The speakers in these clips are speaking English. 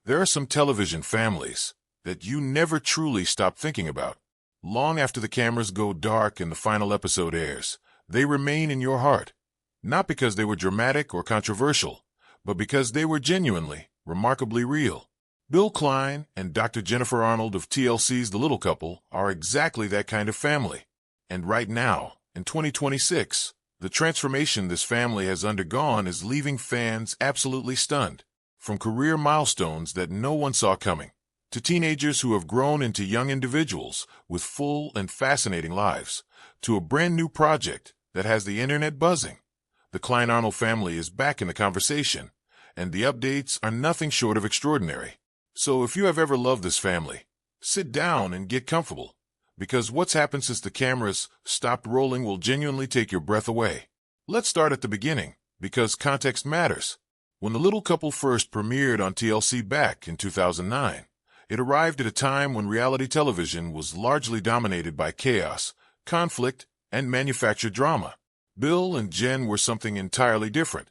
There are some television families that you never truly stop thinking about. Long after the cameras go dark and the final episode airs, they remain in your heart. Not because they were dramatic or controversial, but because they were genuinely, remarkably real. Bill Klein and Dr. Jennifer Arnold of TLC's The Little Couple are exactly that kind of family. And right now, in 2026, the transformation this family has undergone is leaving fans absolutely stunned. From career milestones that no one saw coming, to teenagers who have grown into young individuals with full and fascinating lives, to a brand new project that has the internet buzzing. The Klein-Arnold family is back in the conversation, and the updates are nothing short of extraordinary. So if you have ever loved this family, sit down and get comfortable, because what's happened since the cameras stopped rolling will genuinely take your breath away. Let's start at the beginning, because context matters. When The Little Couple first premiered on TLC back in 2009, it arrived at a time when reality television was largely dominated by chaos, conflict, and manufactured drama. Bill and Jen were something entirely different.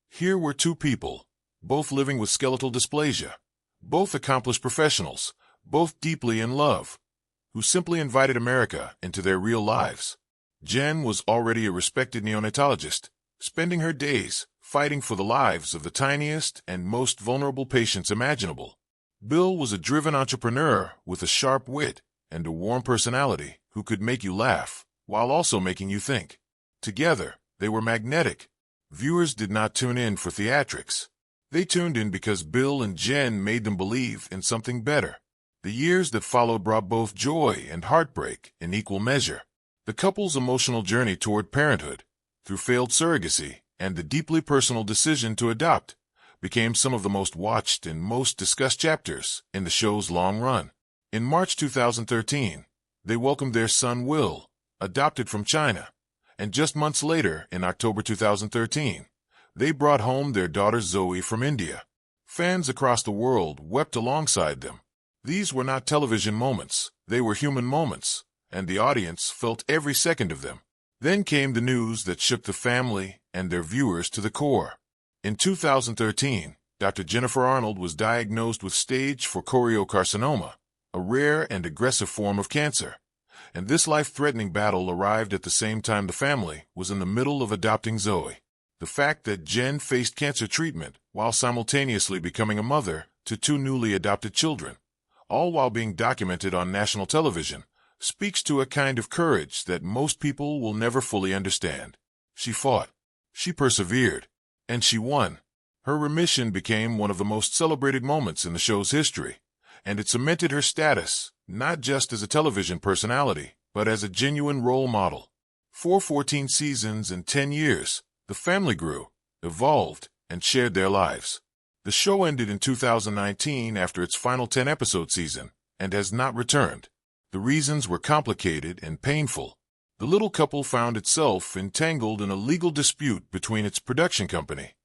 Here were two people, both living with skeletal dysplasia, both accomplished professionals, both deeply in love, who simply invited America into their real lives. Jen was already a respected neonatologist, spending her days fighting for the lives of the tiniest and most vulnerable patients imaginable. Bill was a driven entrepreneur with a sharp wit and a warm personality who could make you laugh while also making you think. Together, they were magnetic. Viewers did not tune in for theatrics. They tuned in because Bill and Jen made them believe in something better. The years that followed brought both joy and heartbreak in equal measure. The couple's emotional journey toward parenthood, through failed surrogacy and the deeply personal decision to adopt, became some of the most watched and most discussed chapters in the show's long run. In March 2013, they welcomed their son Will, adopted from China, and just months later, in October 2013, they brought home their daughter Zoey from India. Fans across the world wept alongside them. These were not television moments, they were human moments, and the audience felt every second of them. Then came the news that shook the family and their viewers to the core. In 2013, Dr. Jennifer Arnold was diagnosed with stage 4 choriocarcinoma, a rare and aggressive form of cancer. And this life-threatening battle arrived at the same time the family was in the middle of adopting Zoey. The fact that Jen faced cancer treatment while simultaneously becoming a mother to two newly adopted children, all while being documented on national television, speaks to a kind of courage that most people will never fully understand. She fought, she persevered, and she won. Her remission became one of the most celebrated moments in the show's history, and it cemented her status not just as a television personality, but as a genuine role model. For 14 seasons and 10 years, the family grew, evolved, and shared their lives. The show ended in 2019 after its final 10-episode season, and has not returned. The reasons were complicated and painful. The Little Couple found itself entangled in a legal dispute between its production company,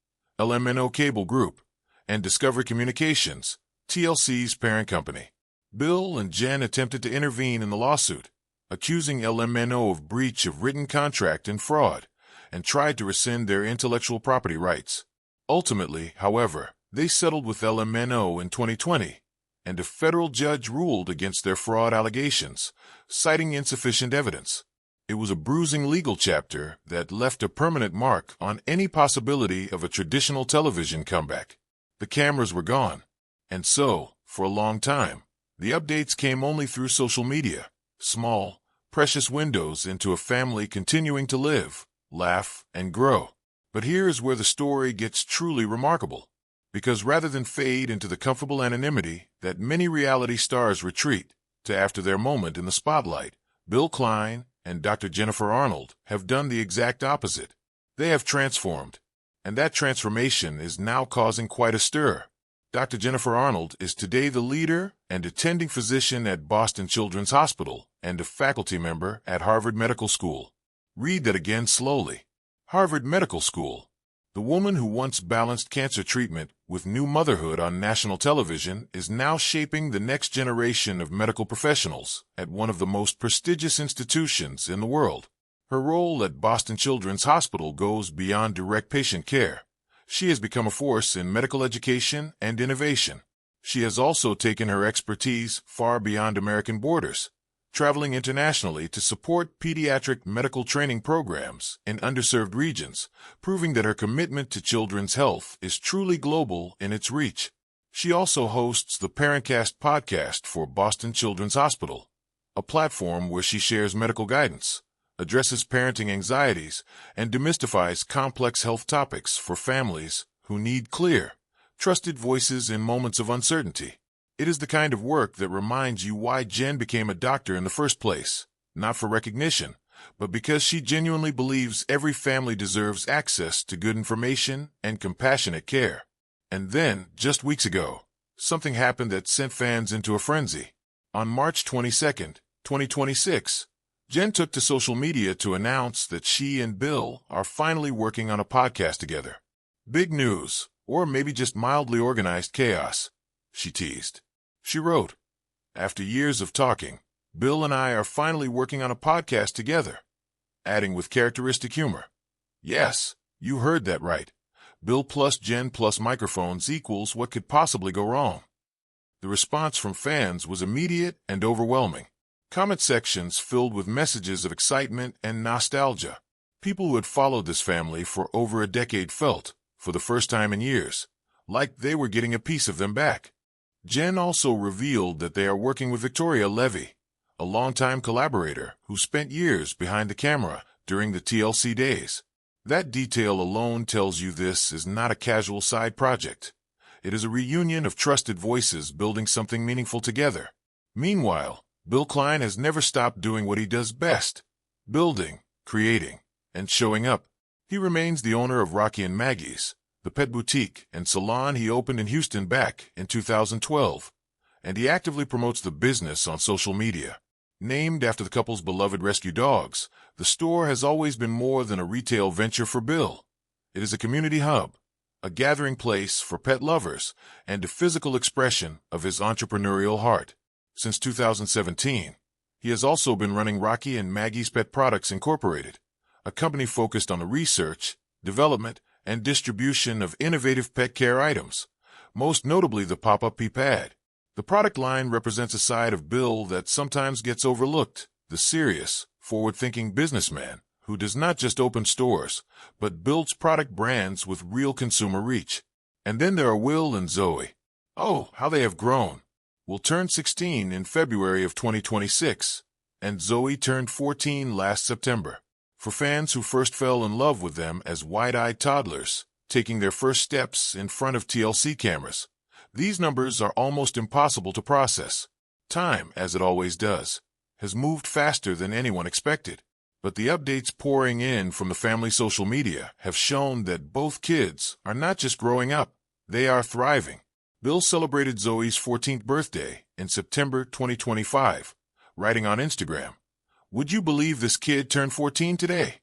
LMNO Cable Group, and Discovery Communications, TLC's parent company. Bill and Jen attempted to intervene in the lawsuit, accusing LMNO of breach of written contract and fraud, and tried to rescind their intellectual property rights. Ultimately, however, they settled with LMNO in 2020, and a federal judge ruled against their fraud allegations, citing insufficient evidence. It was a bruising legal chapter that left a permanent mark on any possibility of a traditional television comeback. The cameras were gone, and so, for a long time, the updates came only through social media, small, precious windows into a family continuing to live, laugh, and grow. But here is where the story gets truly remarkable. Because rather than fade into the comfortable anonymity that many reality stars retreat to after their moment in the spotlight, Bill Klein and Dr. Jennifer Arnold have done the exact opposite. They have transformed, and that transformation is now causing quite a stir. Dr. Jennifer Arnold is today the leader and attending physician at Boston Children's Hospital and a faculty member at Harvard Medical School. Read that again slowly. Harvard Medical School. The woman who once balanced cancer treatment with new motherhood on national television is now shaping the next generation of medical professionals at one of the most prestigious institutions in the world. Her role at Boston Children's Hospital goes beyond direct patient care. She has become a force in medical education and innovation. She has also taken her expertise far beyond American borders, traveling internationally to support pediatric medical training programs in underserved regions, proving that her commitment to children's health is truly global in its reach. She also hosts the Parentcast podcast for Boston Children's Hospital, a platform where she shares medical guidance, addresses parenting anxieties, and demystifies complex health topics for families who need clear, trusted voices in moments of uncertainty. It is the kind of work that reminds you why Jen became a doctor in the first place, not for recognition, but because she genuinely believes every family deserves access to good information and compassionate care. And then, just weeks ago, something happened that sent fans into a frenzy. On March 22nd, 2026, Jen took to social media to announce that she and Bill are finally working on a podcast together. Big news, or maybe just mildly organized chaos, she teased. She wrote, "After years of talking, Bill and I are finally working on a podcast together," adding with characteristic humor, "Yes, you heard that right. Bill plus Jen plus microphones equals what could possibly go wrong." The response from fans was immediate and overwhelming. Comment sections filled with messages of excitement and nostalgia. People who had followed this family for over a decade felt, for the first time in years, like they were getting a piece of them back. Jen also revealed that they are working with Victoria Levy, a longtime collaborator who spent years behind the camera during the TLC days. That detail alone tells you this is not a casual side project. It is a reunion of trusted voices building something meaningful together. Meanwhile, Bill Klein has never stopped doing what he does best: building, creating, and showing up. He remains the owner of Rocky and Maggie's, the pet boutique and salon he opened in Houston back in 2012, and he actively promotes the business on social media. Named after the couple's beloved rescue dogs, the store has always been more than a retail venture for Bill. It is a community hub, a gathering place for pet lovers, and a physical expression of his entrepreneurial heart. Since 2017, he has also been running Rocky and Maggie's Pet Products Incorporated, a company focused on the research, development, and distribution of innovative pet care items, most notably the pop-up pee pad. The product line represents a side of Bill that sometimes gets overlooked, the serious, forward-thinking businessman who does not just open stores, but builds product brands with real consumer reach. And then there are Will and Zoey. Oh, how they have grown. Will turn 16 in February of 2026, and Zoey turned 14 last September. For fans who first fell in love with them as wide-eyed toddlers, taking their first steps in front of TLC cameras, these numbers are almost impossible to process. Time, as it always does, has moved faster than anyone expected. But the updates pouring in from the family social media have shown that both kids are not just growing up, they are thriving. Bill celebrated Zoey's 14th birthday in September 2025, writing on Instagram, "Would you believe this kid turned 14 today?"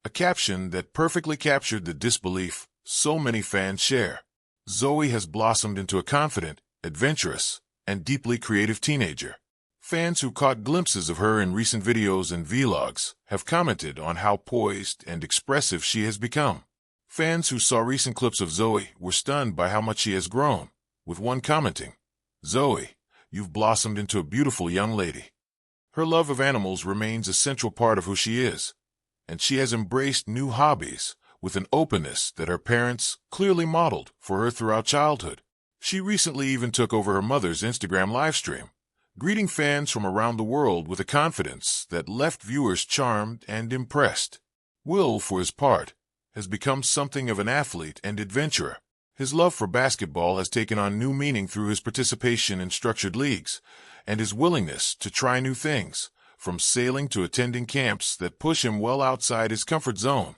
A caption that perfectly captured the disbelief so many fans share. Zoey has blossomed into a confident, adventurous, and deeply creative teenager. Fans who caught glimpses of her in recent videos and vlogs have commented on how poised and expressive she has become. Fans who saw recent clips of Zoey were stunned by how much she has grown, with one commenting, "Zoey, you've blossomed into a beautiful young lady." Her love of animals remains a central part of who she is, and she has embraced new hobbies with an openness that her parents clearly modeled for her throughout childhood. She recently even took over her mother's Instagram livestream, greeting fans from around the world with a confidence that left viewers charmed and impressed. Will, for his part, has become something of an athlete and adventurer. His love for basketball has taken on new meaning through his participation in structured leagues, and his willingness to try new things, from sailing to attending camps that push him well outside his comfort zone,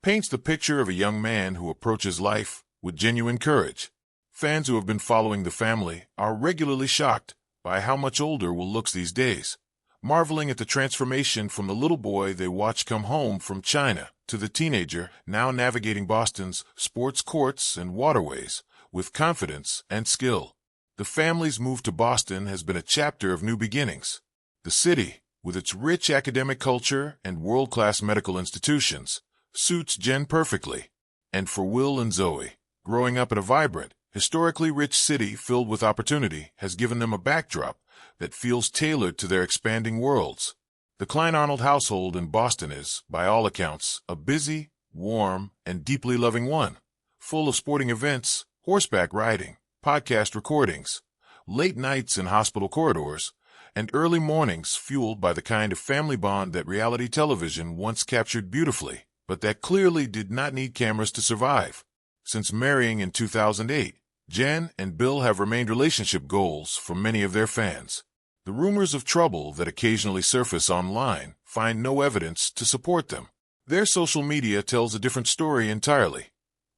paints the picture of a young man who approaches life with genuine courage. Fans who have been following the family are regularly shocked by how much older Will looks these days, marveling at the transformation from the little boy they watched come home from China to the teenager now navigating Boston's sports courts and waterways with confidence and skill. The family's move to Boston has been a chapter of new beginnings. The city, with its rich academic culture and world-class medical institutions, suits Jen perfectly. And for Will and Zoey, growing up in a vibrant, historically rich city filled with opportunity has given them a backdrop that feels tailored to their expanding worlds. The Klein-Arnold household in Boston is, by all accounts, a busy, warm, and deeply loving one, full of sporting events, horseback riding, podcast recordings, late nights in hospital corridors, and early mornings fueled by the kind of family bond that reality television once captured beautifully, but that clearly did not need cameras to survive. Since marrying in 2008, Jen and Bill have remained relationship goals for many of their fans. The rumors of trouble that occasionally surface online find no evidence to support them. Their social media tells a different story entirely.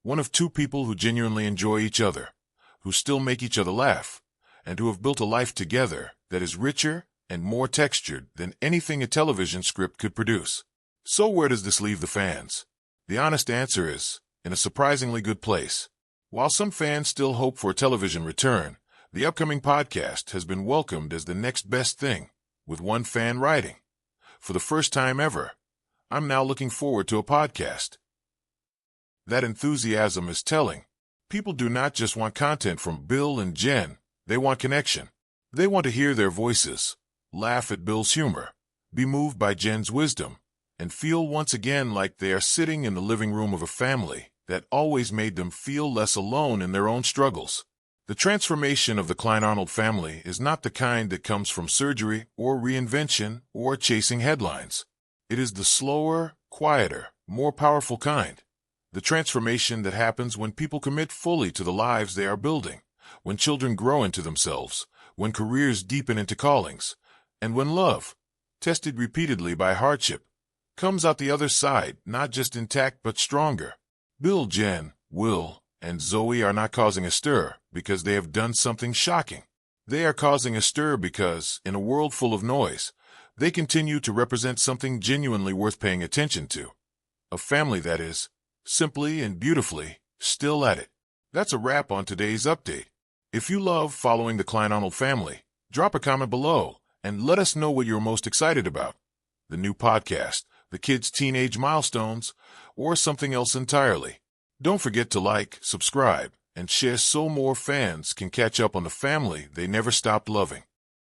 One of two people who genuinely enjoy each other, who still make each other laugh, and who have built a life together that is richer and more textured than anything a television script could produce. So where does this leave the fans? The honest answer is, in a surprisingly good place. While some fans still hope for a television return, the upcoming podcast has been welcomed as the next best thing, with one fan writing, "For the first time ever, I'm now looking forward to a podcast." That enthusiasm is telling. People do not just want content from Bill and Jen, they want connection. They want to hear their voices, laugh at Bill's humor, be moved by Jen's wisdom, and feel once again like they are sitting in the living room of a family that always made them feel less alone in their own struggles. The transformation of the Klein-Arnold family is not the kind that comes from surgery or reinvention or chasing headlines. It is the slower, quieter, more powerful kind. The transformation that happens when people commit fully to the lives they are building, when children grow into themselves, when careers deepen into callings, and when love, tested repeatedly by hardship, comes out the other side not just intact but stronger. Bill, Jen, Will, and Zoey are not causing a stir because they have done something shocking. They are causing a stir because, in a world full of noise, they continue to represent something genuinely worth paying attention to. A family that is, simply and beautifully, still at it. That's a wrap on today's update. If you love following the Klein-Arnold family, drop a comment below and let us know what you're most excited about. The new podcast, the kids' teenage milestones, or something else entirely. Don't forget to like, subscribe, and share so more fans can catch up on the family they never stopped loving.